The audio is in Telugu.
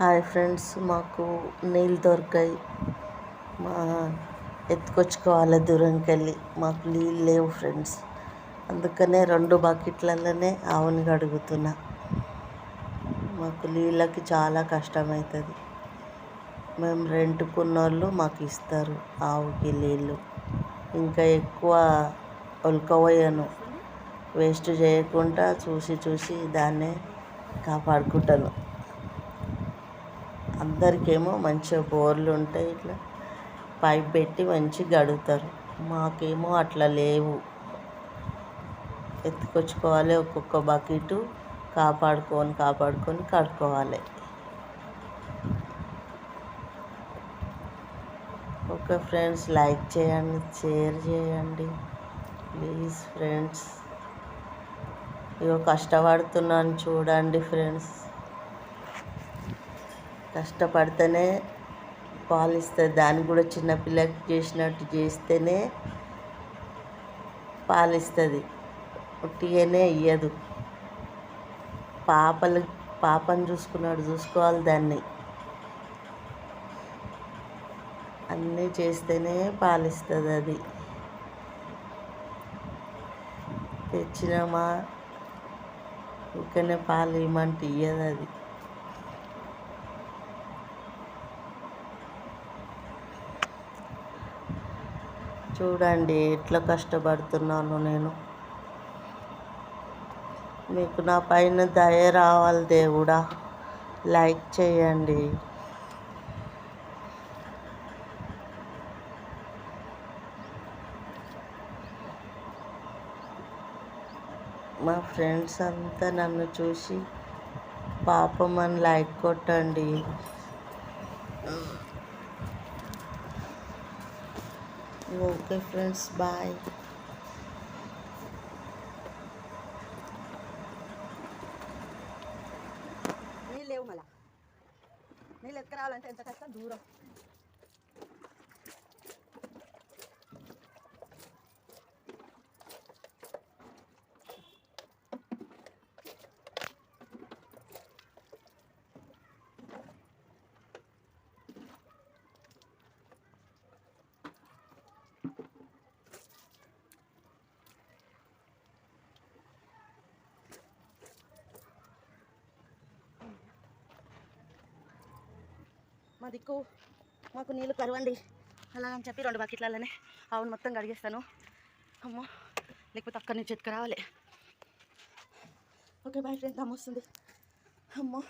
హాయ్ ఫ్రెండ్స్, మాకు నీళ్ళు దొరికాయి. మా ఎత్తుకొచ్చుకోవాలి దూరంకి వెళ్ళి. మాకు నీళ్ళు లేవు ఫ్రెండ్స్. అందుకనే 2 బకెట్లలోనే ఆవుని కడుగుతున్నా. మాకు నీళ్ళకి చాలా కష్టమవుతుంది. మేము రెంట్కున్నోళ్ళు మాకు ఇస్తారు ఆవుకి నీళ్ళు. ఇంకా ఎక్కువ ఒలకపోయాను, వేస్ట్ చేయకుండా చూసి దాన్నే కాపాడుకుంటాను. అందరికేమో మంచిగా బోర్లు ఉంటాయి, ఇట్లా పైప్ పెట్టి మంచిగా గడుగుతారు. మాకేమో అట్లా లేవు. ఎత్తుకొచ్చుకోవాలి, ఒక్కొక్క బకెట్ కాపాడుకొని కడుక్కోవాలి. ఓకే ఫ్రెండ్స్, లైక్ చేయండి, షేర్ చేయండి ప్లీజ్ ఫ్రెండ్స్. ఇగో కష్టపడుతున్నాను చూడండి ఫ్రెండ్స్. కష్టపడితేనే పాలు ఇస్తుంది. దాన్ని కూడా చిన్నపిల్లకి చేసినట్టు చేస్తేనే పాలు ఇస్తుంది, ఉట్టిగానే ఇయ్యదు. పాపను చూసుకోవాలి దాన్ని. అన్నీ చేస్తేనే పాలు ఇస్తుంది. అది తెచ్చినామా ఊరికనే పాలు ఇవ్వమంటే ఇయ్యదు అది. చూడండి ఎట్లా కష్టపడుతున్నాను నేను. మీకు నా పైన దయ రావాలి దేవుడా. లైక్ చేయండి. మా ఫ్రెండ్స్ అంతా నన్ను చూసి పాపం అని లైక్ కొట్టండి. Okay friends, bye. నీళ్ళు లేవు, మళ్ళా నీళ్ళు ఎత్తుకురావాలంటే ఎంత కష్టం. దూరం మా దిక్కు. మాకు నీళ్ళు కరవండి అలాగని చెప్పి 2 బకెట్లలోనే ఆవును మొత్తం కడిగేస్తాను. అమ్మో, లేకపోతే అక్కడి నుంచి ఎత్తుకురావాలి. ఓకే బాయ్ ఫ్రెండ్స్, దమ్ము వస్తుంది. అమ్మో.